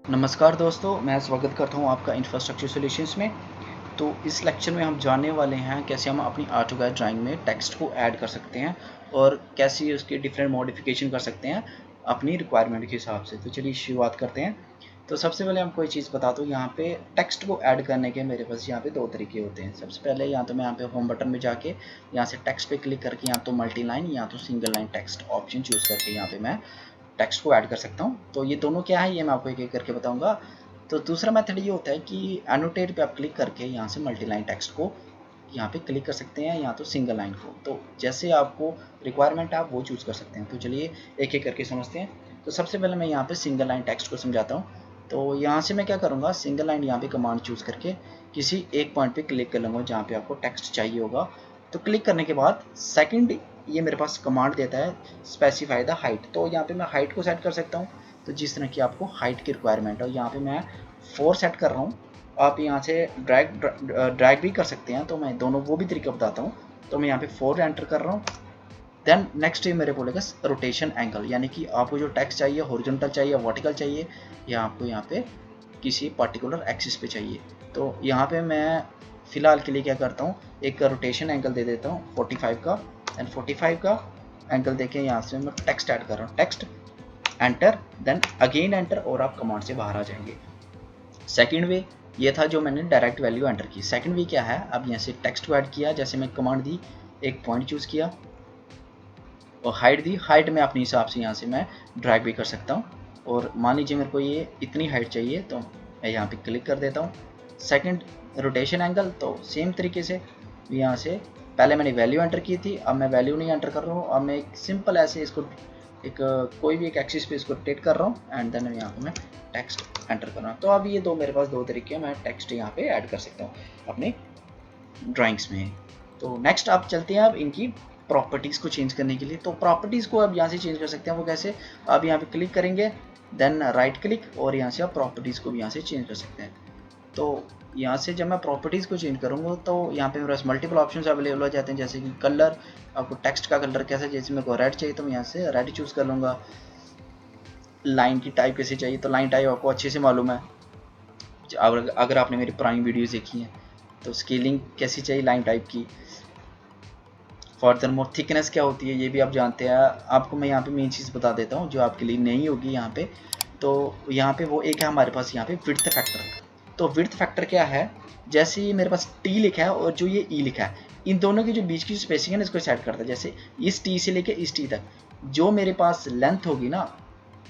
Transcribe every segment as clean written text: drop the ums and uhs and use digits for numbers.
नमस्कार दोस्तों, मैं स्वागत करता हूं आपका इंफ्रास्ट्रक्चर सॉल्यूशंस में। तो इस लेक्चर में हम जानने वाले हैं कैसे हम अपनी AutoCAD ड्राइंग में टेक्स्ट को ऐड कर सकते हैं और कैसे उसके डिफरेंट मॉडिफिकेशन कर सकते हैं अपनी रिक्वायरमेंट के हिसाब से। तो चलिए शुरुआत करते हैं। तो सबसे पहले आपको एक चीज़ बता दूँ, यहाँ पे टेक्स्ट को ऐड करने के मेरे पास यहाँ पे दो तरीके होते हैं। सबसे पहले यहाँ तो मैं यहाँ पे होम बटन में जाके यहाँ से टेक्स्ट पे क्लिक करके यहाँ तो मल्टी लाइन या तो single line text option choose करके यहाँ पे मैं टेक्स्ट को ऐड कर सकता हूँ। तो ये दोनों क्या है ये मैं आपको एक एक करके बताऊंगा। तो दूसरा मेथड ये होता है कि एनोटेट पे आप क्लिक करके यहाँ से मल्टी लाइन टेक्स्ट को यहाँ पे क्लिक कर सकते हैं या तो सिंगल लाइन को। तो जैसे आपको रिक्वायरमेंट है आप वो चूज़ कर सकते हैं। तो चलिए एक एक करके समझते हैं। तो सबसे पहले मैं यहाँ पे सिंगल लाइन टेक्स्ट को समझाता हूँ। तो यहाँ से मैं क्या करूँगा, सिंगल लाइन यहाँ पे कमांड चूज़ करके किसी एक पॉइंट पे क्लिक कर लूँगा जहाँ पे आपको टेक्स्ट चाहिए होगा। तो क्लिक करने के बाद सेकंड ये मेरे पास कमांड देता है स्पेसिफाई द हाइट। तो यहाँ पे मैं हाइट को सेट कर सकता हूँ। तो जिस तरह की आपको हाइट की रिक्वायरमेंट है, यहाँ पे मैं 4 सेट कर रहा हूँ। आप यहाँ से ड्रैग भी कर सकते हैं। तो मैं दोनों वो भी तरीका बताता हूँ। तो मैं यहाँ पे 4 एंटर कर रहा हूँ। देन नेक्स्ट ये मेरे बोलेगा रोटेशन एंगल, यानी कि आपको जो टेक्स्ट चाहिए हॉरिजॉन्टल चाहिए, वर्टिकल चाहिए, या आपको यहाँ पे किसी पर्टिकुलर एक्सिस पे चाहिए। तो यहाँ पे मैं फ़िलहाल के लिए क्या करता हूँ, एक रोटेशन एंगल दे देता हूँ 45 का। एंड 45 का एंगल देके यहाँ से मैं टेक्स्ट ऐड कर रहा हूँ। Text enter, then again enter, और आप कमांड से बाहर आ जाएंगे। सेकंड वे ये था जो मैंने डायरेक्ट वैल्यू एंटर की। सेकंड वे क्या है, अब यहाँ से टेक्स्ट को ऐड किया, जैसे मैं कमांड दी, एक पॉइंट चूज़ किया और हाइट दी। हाइट में अपने हिसाब से यहाँ से मैं ड्रैग भी कर सकता हूँ। और मान लीजिए मेरे को ये इतनी हाइट चाहिए तो मैं यहाँ पे क्लिक कर देता हूँ। सेकंड रोटेशन एंगल, तो सेम तरीके से यहाँ से पहले मैंने वैल्यू एंटर की थी, अब मैं वैल्यू नहीं एंटर कर रहा हूँ। अब मैं एक सिंपल ऐसे इसको एक कोई भी एक एक्सिस पे इसको रोटेट कर रहा हूँ एंड देन यहाँ पे मैं टेक्स्ट एंटर कर रहा हूँ। तो अब ये मेरे पास दो तरीके हैं, मैं टेक्स्ट यहाँ पे ऐड कर सकता हूँ अपने ड्राइंग्स में। तो नेक्स्ट आप चलते हैं अब इनकी प्रॉपर्टीज़ को चेंज करने के लिए। तो प्रॉपर्टीज़ को अब यहाँ से चेंज कर सकते हैं। वो कैसे, आप यहाँ पे क्लिक करेंगे, देन राइट क्लिक, और यहाँ से आप प्रॉपर्टीज़ को भी यहाँ से चेंज कर सकते हैं। तो यहाँ से जब मैं प्रॉपर्टीज़ को चेंज करूँगा तो यहाँ पे मेरे पास मल्टीपल ऑप्शंस अवेलेबल हो जाते हैं, जैसे कि कलर, आपको टेक्स्ट का कलर कैसा, जैसे मेरे को रेड चाहिए तो मैं यहाँ से रेड चूज़ कर लूँगा। लाइन की टाइप कैसे चाहिए, तो लाइन टाइप आपको अच्छे से मालूम है अगर आपने मेरी पुरानी वीडियोज़ देखी हैं। तो स्केलिंग कैसी चाहिए लाइन टाइप की। फर्दर मोर थिकनेस क्या होती है ये भी आप जानते हैं। आपको मैं यहाँ पे मेन चीज़ बता देता हूँ जो आपके लिए नहीं होगी यहाँ पे। तो यहाँ पे वो एक है हमारे पास यहाँ पे विड्थ फैक्टर। तो विड्थ फैक्टर क्या है, जैसे ये मेरे पास टी लिखा है और जो ये ई लिखा है, इन दोनों के जो बीच की स्पेसिंग है ना, इसको सेट करता है। जैसे इस टी से लेके इस टी तक जो मेरे पास लेंथ होगी ना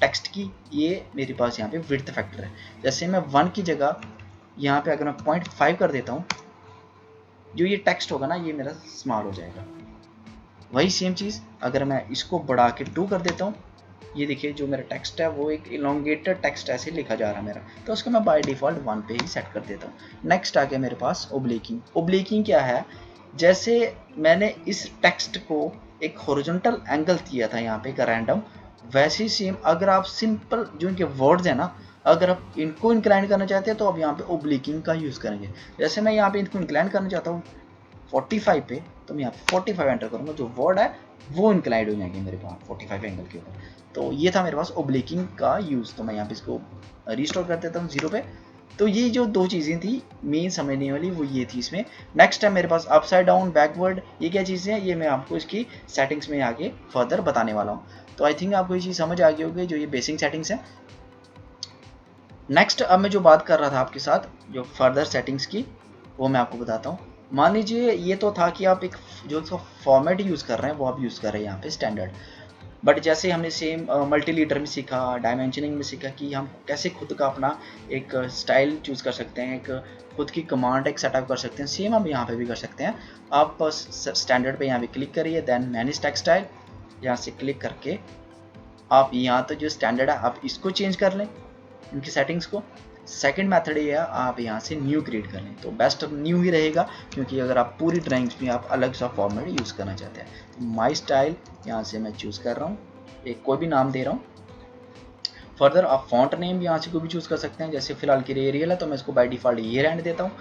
टेक्स्ट की, ये मेरे पास यहाँ पे विड्थ फैक्टर है। जैसे मैं 1 की जगह यहाँ पे अगर मैं 0.5 कर देता हूँ, जो ये टेक्स्ट होगा ना ये मेरा स्मॉल हो जाएगा। वही सेम चीज़ अगर मैं इसको बढ़ा के 2 कर देता हूँ, ये देखिए जो मेरा टेक्स्ट है वो एक इलोंगेटेड टेक्स्ट ऐसे लिखा जा रहा है मेरा। तो उसको मैं बाय डिफ़ॉल्ट 1 पे ही सेट कर देता हूँ। नेक्स्ट आ गया मेरे पास ओब्लिकिंग। ओब्लिकिंग क्या है, जैसे मैंने इस टेक्स्ट को एक हॉरिजॉन्टल एंगल दिया था यहाँ पे एक रैंडम, वैसे ही सेम अगर आप सिंपल जो इनके वर्ड्स हैं ना, अगर आप इनको इंक्लाइन करना चाहते हैं तो आप यहाँ पे ओब्लिकिंग का यूज़ करेंगे। जैसे मैं यहाँ पे इनको इंक्लाइन करना चाहता हूँ 45 पे, तो मैं यहाँ पे 45 एंटर करूँगा, जो वर्ड है वो इंक्लाइंड हो जाएंगे मेरे पास 45 एंगल के ऊपर। तो ये था मेरे पास ओब्लिकिंग का यूज़। तो मैं यहाँ पे इसको रिस्टोर कर देता हूँ 0 पे। तो ये जो दो चीज़ें थी मेन समझने वाली वो ये थी इसमें। नेक्स्ट है मेरे पास अपसाइड डाउन, बैकवर्ड, ये क्या चीज़ें हैं ये मैं आपको इसकी सेटिंग्स में आगे फर्दर बताने वाला हूँ। तो आई थिंक आपको ये चीज़ समझ आ गई होगी जो ये बेसिक सेटिंग्स हैं। नेक्स्ट अब मैं जो बात कर रहा था आपके साथ जो फर्दर सेटिंग्स की, वो मैं आपको बताता हूँ। मान लीजिए ये तो था कि आप एक जो इसका फॉर्मेट यूज़ कर रहे हैं वो आप यूज़ कर रहे हैं यहाँ पे स्टैंडर्ड। बट जैसे हमने सेम मल्टी लीटर में सीखा, डायमेंशनिंग में सीखा कि हम कैसे खुद का अपना एक स्टाइल चूज़ कर सकते हैं, एक खुद की कमांड एक सेटअप कर सकते हैं, सेम हम यहाँ पे भी कर सकते हैं। आप बस स्टैंडर्ड पे यहाँ पे क्लिक करिए, देन मैनेज टेक्स्ट स्टाइल, यहाँ से क्लिक करके आप यहाँ तो जो स्टैंडर्ड है आप इसको चेंज कर लें इनकी सेटिंग्स को। सेकंड मेथड ये है आप यहाँ से न्यू क्रिएट कर लें, तो बेस्ट न्यू ही रहेगा क्योंकि अगर आप पूरी ड्राइंग्स में आप अलग सा फॉर्मेट यूज़ करना चाहते हैं। तो माई स्टाइल यहाँ से मैं चूज़ कर रहा हूँ, एक कोई भी नाम दे रहा हूँ। फर्दर आप फॉन्ट नेम यहाँ से कोई भी चूज़ कर सकते हैं, जैसे फिलहाल के लिए एरियल है तो मैं इसको बाय डिफ़ॉल्ट ये रहने देता हूँ।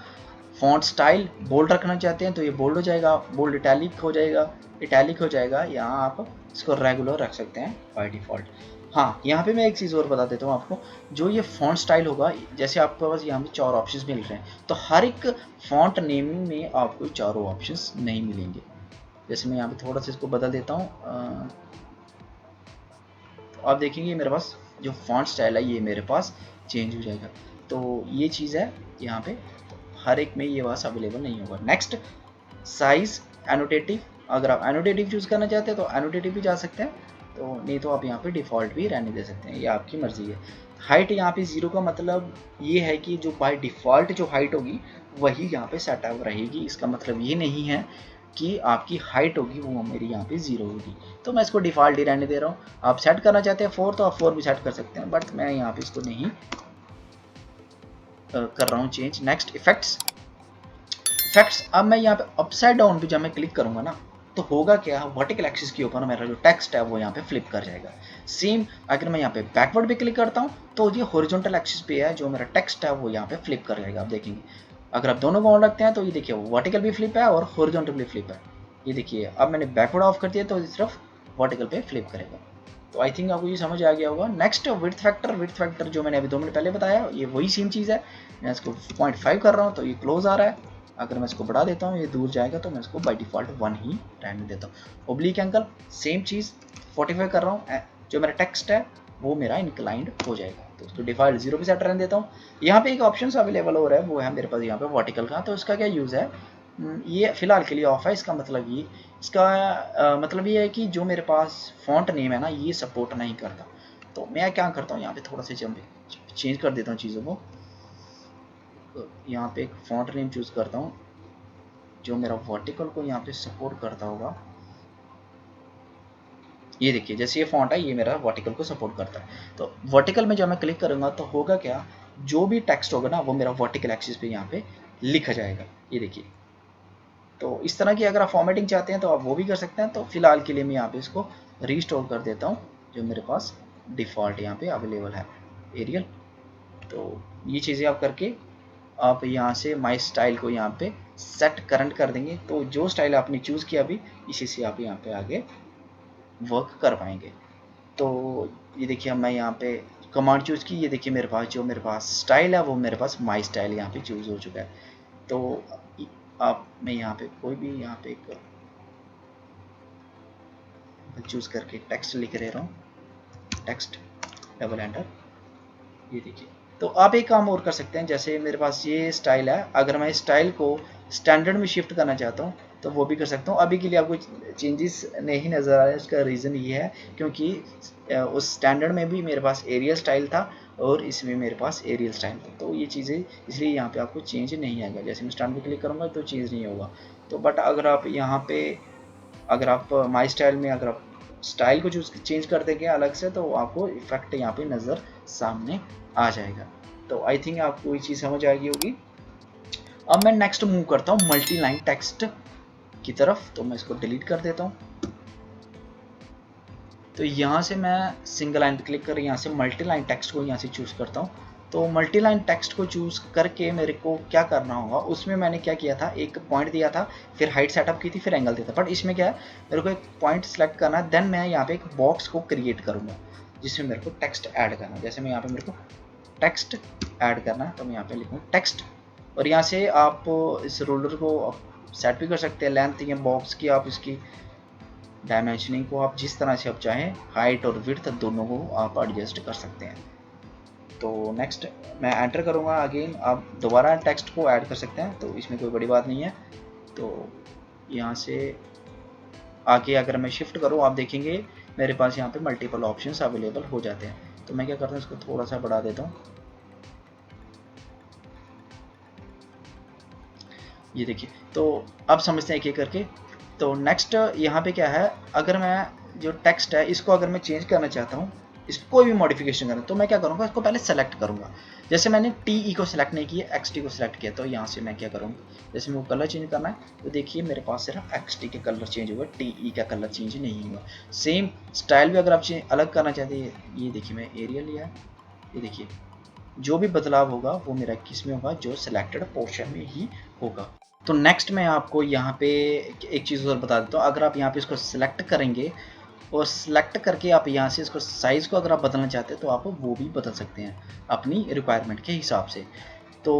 फॉन्ट स्टाइल बोल्ड रखना चाहते हैं तो ये बोल्ड हो जाएगा, बोल्ड इटैलिक हो जाएगा, इटैलिक हो जाएगा, यहाँ आप इसको रेगुलर रख सकते हैं बाय डिफ़ॉल्ट। हाँ, यहाँ पे मैं एक चीज़ और बता देता हूँ आपको, जो ये फ़ॉन्ट स्टाइल होगा, जैसे आपके पास यहाँ पे 4 ऑप्शंस मिल रहे हैं, तो हर एक फ़ॉन्ट नेमिंग में आपको चारों ऑप्शंस नहीं मिलेंगे। जैसे मैं यहाँ पे थोड़ा सा इसको बदल देता हूँ, तो आप देखेंगे मेरे पास जो फ़ॉन्ट स्टाइल है ये मेरे पास चेंज हो जाएगा। तो ये चीज़ है यहाँ पे, हर एक में ये वास अवेलेबल नहीं होगा। नेक्स्ट, साइज़ एनोटेटिव, अगर आप एनोटेटिव चूज़ करना चाहते हैं तो एनोटेटिव भी जा सकते हैं, तो नहीं तो आप यहाँ पे डिफ़ॉल्ट भी रहने दे सकते हैं, ये आपकी मर्ज़ी है। हाइट यहाँ पे 0 का मतलब ये है कि जो बाय डिफ़ॉल्ट जो हाइट होगी वही यहाँ पे सेटअप रहेगी। इसका मतलब ये नहीं है कि आपकी हाइट होगी वो मेरी यहाँ पे 0 होगी। तो मैं इसको डिफ़ॉल्ट ही रहने दे रहा हूँ। आप सेट करना चाहते हैं 4 तो आप 4 भी सेट कर सकते हैं, बट मैं यहाँ पे इसको नहीं कर रहा हूँ चेंज। Next, effects. अब मैं यहाँ पे अपसाइड डाउन पे जब मैं क्लिक करूंगा ना, तो होगा क्या, वर्टिकल एक्सिस के ऊपर मेरा जो टेक्स्ट है वो यहाँ पे फ्लिप कर जाएगा। सेम अगर मैं यहाँ पे बैकवर्ड पे क्लिक करता हूँ तो ये हॉरिजॉन्टल एक्सिस पे है, जो मेरा टेक्स्ट है वो यहाँ पे फ्लिप कर जाएगा। आप देखेंगे अगर आप दोनों को ऑन रखते हैं तो ये देखिए वर्टिकल भी फ्लिप है और हॉरिजॉन्टल भी फ्लिप है। ये देखिए अब मैंने बैकवर्ड ऑफ कर दिया तो सिर्फ वर्टिकल पे फ्लिप करेगा। तो आई थिंक आपको ये समझ आ गया होगा। नेक्स्ट, विड्थ फैक्टर जो मैंने अभी 2 मिनट पहले बताया, ये वही सेम चीज़ है। मैं इसको 0.5 कर रहा हूँ तो ये क्लोज आ रहा है। अगर मैं इसको बढ़ा देता हूँ ये दूर जाएगा, तो मैं इसको बाय डिफ़ॉल्ट 1 ही रहने देता हूँ। ओब्लिक एंगल सेम चीज़ 45 कर रहा हूँ, जो मेरा टेक्स्ट है वो मेरा इंक्लाइंड हो जाएगा, तो उसको डिफ़ॉल्ट 0 पे सेट रहने देता हूँ। यहाँ पे एक ऑप्शन अवेलेबल हो रहा है, वो है मेरे पास यहाँ पे वर्टिकल का, तो इसका क्या यूज़ है, ये फिलहाल के लिए ऑफ है। इसका मतलब ये, इसका मतलब ये है कि जो मेरे पास फॉन्ट नेम है ना ये सपोर्ट नहीं करता। तो मैं क्या करता हूँ, यहाँ पे थोड़ा सा चेंज कर देता हूँ चीज़ों को। तो यहाँ पे एक फॉन्ट नेम चूज़ करता हूँ जो मेरा वर्टिकल को यहाँ पे सपोर्ट करता होगा। ये देखिए जैसे ये फॉन्ट है ये मेरा वर्टिकल को सपोर्ट करता है। तो वर्टिकल में जब मैं क्लिक करूँगा तो होगा क्या, जो भी टेक्स्ट होगा ना वो मेरा वर्टिकल एक्सिस पे यहाँ पे लिखा जाएगा। ये देखिए, तो इस तरह की अगर आप फॉर्मेटिंग चाहते हैं तो आप वो भी कर सकते हैं। तो फिलहाल के लिए मैं यहाँ पे इसको रीस्टोर कर देता हूँ, जो मेरे पास डिफ़ॉल्ट यहाँ पे अवेलेबल है, एरियल। तो ये चीज़ें आप करके आप यहाँ से माई स्टाइल को यहाँ पे सेट करंट कर देंगे, तो जो स्टाइल आपने चूज़ किया अभी इसी से आप यहाँ पे आगे वर्क कर पाएंगे। तो ये देखिए अब मैं यहाँ पे कमांड चूज़ की, ये देखिए मेरे पास जो मेरे पास स्टाइल है वो मेरे पास माई स्टाइल यहाँ पे चूज़ हो चुका है। तो आप मैं यहाँ पे कोई भी यहाँ पे एक चूज़ करके टेक्स्ट लिख रहा हूँ, टेक्स्ट डबल एंटर। ये देखिए, तो आप एक काम और कर सकते हैं, जैसे मेरे पास ये स्टाइल है, अगर मैं स्टाइल को स्टैंडर्ड में शिफ्ट करना चाहता हूँ तो वो भी कर सकता हूँ। अभी के लिए आपको चेंजेस नहीं नज़र आ रहा है, उसका रीज़न ये है क्योंकि उस स्टैंडर्ड में भी मेरे पास एरियल स्टाइल था और इसमें मेरे पास एरियल स्टाइल था, तो ये चीज़ें इसलिए यहाँ पे आपको चेंज नहीं आएगा। जैसे मैं स्टैंड पे क्लिक करूँगा तो चेंज नहीं होगा। तो बट अगर आप यहाँ पे अगर आप माई स्टाइल में अगर आप स्टाइल को चेंज कर देंगे अलग से तो आपको इफेक्ट यहाँ पे नज़र सामने आ जाएगा। तो आई थिंक आपको ये चीज़ समझ आ गई होगी। अब मैं नेक्स्ट मूव करता हूँ मल्टी लाइन टेक्स्ट की तरफ, तो मैं इसको डिलीट कर देता हूँ। तो यहाँ से मैं सिंगल लाइन पे क्लिक कर यहाँ से मल्टी लाइन टेक्स्ट को यहाँ से चूज़ करता हूँ। तो मल्टी लाइन टेक्स्ट को चूज़ करके मेरे को क्या करना होगा, उसमें मैंने क्या किया था, एक पॉइंट दिया था, फिर हाइट सेटअप की थी, फिर एंगल दिया था। बट इसमें क्या है, मेरे को एक पॉइंट सेलेक्ट करना है, देन मैं यहाँ पे एक बॉक्स को क्रिएट करूँगा जिसमें मेरे को टेक्स्ट ऐड करना है। जैसे मैं यहाँ पे मेरे को टेक्स्ट ऐड करना है तो मैं यहाँ पे लिखूँ टेक्स्ट, और यहाँ से आप इस रोलर को सेट भी कर सकते हैं, लेंथ या बॉक्स की आप इसकी डायमेंशनिंग को आप जिस तरह से आप चाहें, हाइट और विड्थ दोनों को आप एडजस्ट कर सकते हैं। तो नेक्स्ट मैं एंटर करूँगा, अगेन आप दोबारा टेक्स्ट को ऐड कर सकते हैं, तो इसमें कोई बड़ी बात नहीं है। तो यहाँ से आगे अगर मैं शिफ्ट करूँ आप देखेंगे मेरे पास यहाँ पे मल्टीपल ऑप्शंस अवेलेबल हो जाते हैं। तो मैं क्या करता हूँ, इसको थोड़ा सा बढ़ा देता हूँ। ये देखिए, तो अब समझते हैं एक एक करके। तो नेक्स्ट यहाँ पे क्या है, अगर मैं जो टेक्स्ट है इसको अगर मैं चेंज करना चाहता हूँ, इसको कोई भी मॉडिफिकेशन करना, तो मैं क्या करूँगा, इसको पहले सेलेक्ट करूँगा। जैसे मैंने टी को सेलेक्ट नहीं किया, एक्स टी को सेलेक्ट किया, तो यहाँ से मैं क्या करूँगा, जैसे मेरे को कलर चेंज करना है तो देखिए मेरे पास सिर्फ एक्स टी के कलर चेंज हुआ, टी का कलर चेंज नहीं हुआ। सेम स्टाइल भी अगर आप अलग करना चाहते हैं, ये देखिए मैं एरियल लिया, ये देखिए जो भी बदलाव होगा वो मेरा किस में होगा, जो सिलेक्टेड पोर्शन में ही होगा। तो नेक्स्ट मैं आपको यहाँ पे एक चीज़ और बता देता हूँ, अगर आप यहाँ पे इसको सिलेक्ट करेंगे और सिलेक्ट करके आप यहाँ से इसको साइज़ को अगर आप बदलना चाहते हैं तो आप वो भी बदल सकते हैं अपनी रिक्वायरमेंट के हिसाब से। तो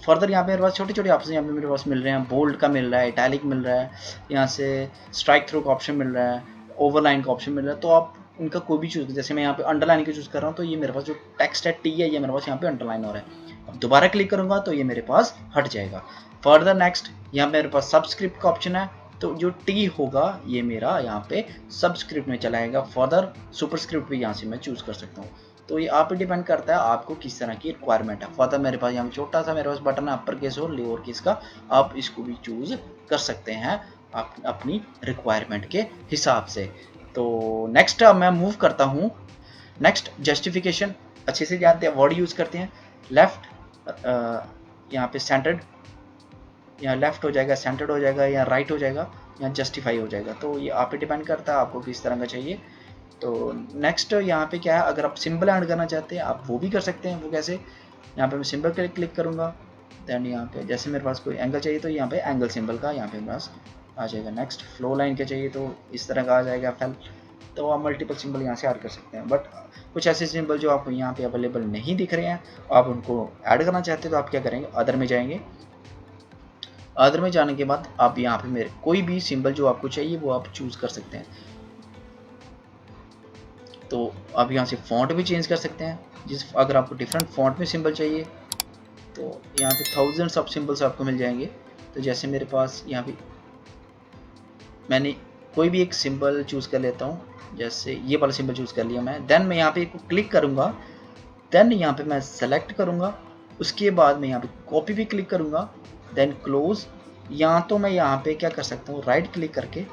फर्दर यहाँ पे मेरे पास छोटे छोटे ऑप्शन यहाँ पे मेरे पास मिल रहे हैं, बोल्ड का मिल रहा है, इटैलिक मिल रहा है, यहाँ से स्ट्राइक थ्रू का ऑप्शन मिल रहा है, ओवरलाइन का ऑप्शन मिल रहा है। तो आप इनका कोई भी चूज़, जैसे मैं यहाँ पे अंडरलाइन का चूज़ कर रहा हूँ तो ये मेरे पास जो टेक्स्ट है टी है ये मेरे पास यहाँ पे अंडरलाइन हो रहा है। अब दोबारा क्लिक करूँगा तो ये मेरे पास हट जाएगा। फर्दर नेक्स्ट यहाँ मेरे पास सबस्क्रिप्ट का ऑप्शन है, तो जो टी होगा ये मेरा यहाँ पे सबस्क्रिप्ट में चलाएगा। फर्दर सुपरस्क्रिप्ट भी यहाँ से मैं चूज़ कर सकता हूँ। तो ये आप पे डिपेंड करता है आपको किस तरह की रिक्वायरमेंट है। फर्दर मेरे पास यहाँ छोटा सा मेरे पास बटन है अपर केस और लोअर केस का, आप इसको भी चूज़ कर सकते हैं आप अपनी रिक्वायरमेंट के हिसाब से। तो नेक्स्ट मैं मूव करता हूँ। नेक्स्ट जस्टिफिकेशन अच्छे से जानते हैं, वर्ड यूज़ करते हैं। लेफ्ट यहाँ पे सेंटर्ड, यहाँ लेफ्ट हो जाएगा, सेंटर्ड हो जाएगा, या राइट हो जाएगा, या जस्टिफाई हो जाएगा। तो ये आप पे डिपेंड करता है आपको किस तरह का चाहिए। तो नेक्स्ट यहाँ पे क्या है, अगर आप सिंबल ऐड करना चाहते हैं आप वो भी कर सकते हैं। वो कैसे, यहाँ पे मैं सिंबल के लिए क्लिक करूँगा, देन यहाँ पे जैसे मेरे पास कोई एंगल चाहिए तो यहाँ पे एंगल सिंबल का यहाँ पे मेरे पास आ जाएगा। नेक्स्ट फ्लो लाइन के चाहिए तो इस तरह का आ जाएगा फेल। तो आप मल्टीपल सिंबल यहाँ से ऐड कर सकते हैं। बट कुछ ऐसे सिंबल जो आपको यहाँ पे अवेलेबल नहीं दिख रहे हैं, आप उनको ऐड करना चाहते हैं तो आप क्या करेंगे, अदर में जाएंगे। अदर में जाने के बाद आप यहाँ पे मेरे कोई भी सिंबल जो आपको चाहिए वो आप चूज़ कर सकते हैं। तो आप यहाँ से फॉन्ट भी चेंज कर सकते हैं, अगर आपको डिफरेंट फॉन्ट में सिंबल चाहिए तो यहाँ पे थाउजेंड्स ऑफ सिंबल्स आपको मिल जाएंगे। तो जैसे मेरे पास यहाँ पे मैंने कोई भी एक सिंबल चूज़ कर लेता हूँ, जैसे ये वाला सिंबल चूज़ कर लिया मैं। देन मैं यहाँ पे क्लिक करूँगा, देन यहाँ पे मैं सेलेक्ट करूँगा, उसके बाद मैं यहाँ पे कॉपी भी क्लिक करूँगा, देन क्लोज। यहाँ तो मैं यहाँ पे क्या कर सकता हूँ, राइट क्लिक करके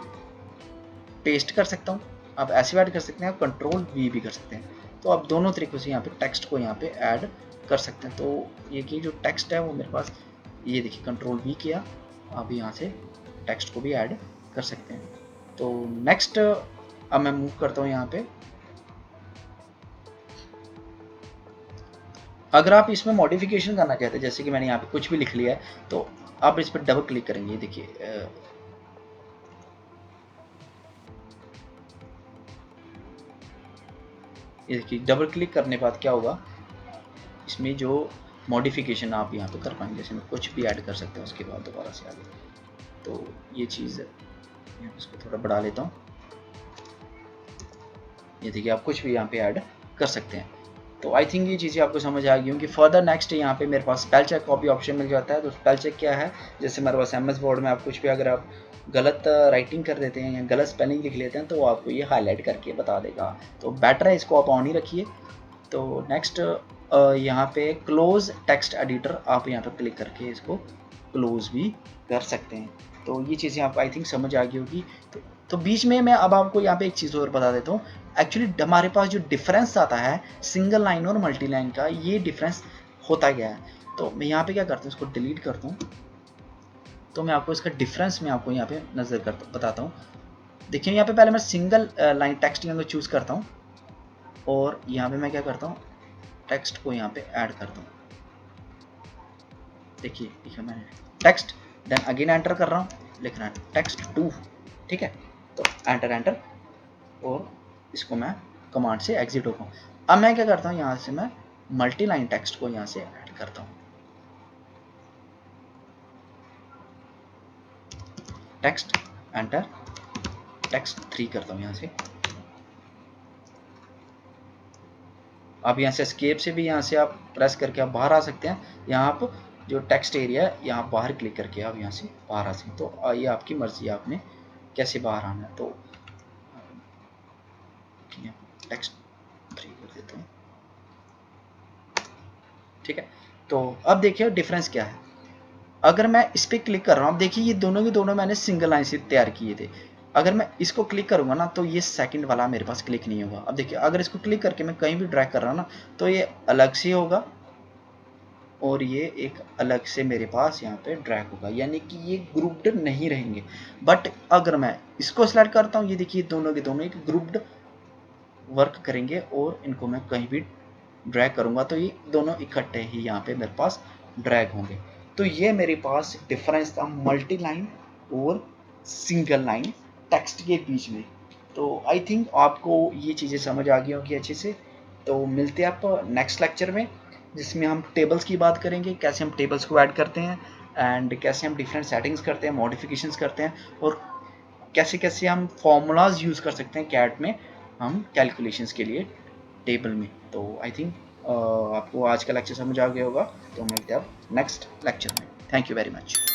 पेस्ट कर सकता हूँ। आप ऐसे ऐड कर सकते हैं, आप कंट्रोल वी भी कर सकते हैं। तो आप दोनों तरीक़ों से यहाँ पे टेक्स्ट को यहाँ पे ऐड कर सकते हैं। तो ये कि जो टेक्स्ट है वो मेरे पास, ये देखिए कंट्रोल वी किया, आप यहाँ से टेक्स्ट को भी ऐड कर सकते हैं। तो नेक्स्ट अब मैं मूव करता हूँ यहाँ पे। अगर आप इसमें मॉडिफिकेशन करना चाहते हैं, जैसे कि मैंने यहाँ पे कुछ भी लिख लिया है, तो आप इस पर डबल क्लिक करेंगे। देखिए ये देखिए डबल क्लिक करने के बाद क्या होगा, इसमें जो मॉडिफिकेशन आप यहाँ पे कर पाएंगे, जैसे मैं कुछ भी ऐड कर सकते हैं उसके बाद दोबारा से आगे। तो ये चीज़ मैं इसको थोड़ा बढ़ा लेता हूँ। ये देखिए आप कुछ भी यहाँ पे ऐड कर सकते हैं। तो आई थिंक ये चीज़ें आपको समझ आ गई होंगी। फर्दर नेक्स्ट यहाँ पे मेरे पास स्पेल चेक कॉपी ऑप्शन मिल जाता है। तो स्पेल चेक क्या है, जैसे मेरे पास MS वर्ड में आप कुछ भी अगर आप गलत राइटिंग कर देते हैं या गलत स्पेलिंग लिख लेते हैं तो आपको ये हाईलाइट करके बता देगा। तो बेटर है इसको आप ऑन ही रखिए। तो नेक्स्ट यहाँ पे क्लोज टेक्स्ट एडिटर, आप यहाँ पे क्लिक करके इसको क्लोज भी कर सकते हैं। तो ये चीज़ें आपको आई थिंक समझ आ गई होगी। तो बीच में मैं अब आपको यहाँ पे एक चीज़ और बता देता हूँ। एक्चुअली हमारे पास जो डिफरेंस आता है सिंगल लाइन और मल्टी लाइन का, ये डिफरेंस होता गया है। तो मैं यहाँ पे क्या करता हूँ, इसको डिलीट करता हूँ। तो मैं आपको इसका डिफरेंस मैं आपको यहाँ पे नज़र करता बताता हूँ। देखिए यहाँ पे पहले मैं सिंगल लाइन टेक्स्ट को चूज़ करता हूँ और यहाँ पे मैं क्या करता हूँ, टेक्स्ट को यहाँ पे ऐड करता हूँ। देखिए लिखा मैंने टेक्स्ट, देन अगेन एंटर कर रहा हूँ, लिख रहा है टेक्स्ट 2, ठीक है। तो एंटर एंटर, और इसको मैं कमांड से एग्जिट होगा। अब मैं क्या करता हूँ, यहाँ से मैं मल्टी लाइन टेक्स्ट को यहाँ से ऐड करता हूँ। टेक्स्ट एंटर, टेक्स्ट 3 करता हूँ यहाँ से। अब यहाँ से एस्केप से भी यहाँ से आप प्रेस करके आप बाहर आ सकते हैं। यहाँ आप जो टेक्स्ट एरिया है यहाँ बाहर क्लिक करके आप यहाँ से बाहर आ सकते हैं। तो ये आपकी मर्जी है आपने कैसे बाहर आना है। तो टेक्स्ट 3 कर देता हूँ, ठीक है। तो अब देखिए डिफरेंस क्या है। अगर मैं इस पर क्लिक कर रहा हूँ, अब देखिए ये दोनों के दोनों मैंने सिंगल लाइन से तैयार किए थे। अगर मैं इसको क्लिक करूँगा ना तो ये सेकंड वाला मेरे पास क्लिक नहीं होगा। अब देखिए अगर इसको क्लिक करके मैं कहीं भी ड्रैग कर रहा हूँ ना तो ये अलग से होगा और ये एक अलग से मेरे पास यहाँ पे ड्रैग होगा, यानी कि ये ग्रुप्ड नहीं रहेंगे। बट अगर मैं इसको सेलेक्ट करता हूँ, ये देखिए दोनों के दोनों एक ग्रुप्ड वर्क करेंगे और इनको मैं कहीं भी ड्रैग करूँगा तो ये दोनों इकट्ठे ही यहाँ पे मेरे पास ड्रैग होंगे। तो ये मेरे पास डिफरेंस था मल्टी लाइन और सिंगल लाइन टेक्स्ट के बीच में। तो आई थिंक आपको ये चीज़ें समझ आ गई होंगी अच्छे से। तो मिलते हैं आप नेक्स्ट लेक्चर में, जिसमें हम टेबल्स की बात करेंगे, कैसे हम टेबल्स को ऐड करते हैं एंड कैसे हम डिफरेंट सेटिंग्स करते हैं, मॉडिफिकेशंस करते हैं, और कैसे कैसे हम फॉर्मूलाज यूज़ कर सकते हैं कैट में हम कैलकुलेशंस के लिए टेबल में। तो आई थिंक आपको आज का लेक्चर समझ आ गया होगा। तो मिलते हैं अब नेक्स्ट लेक्चर में। Thank you very much.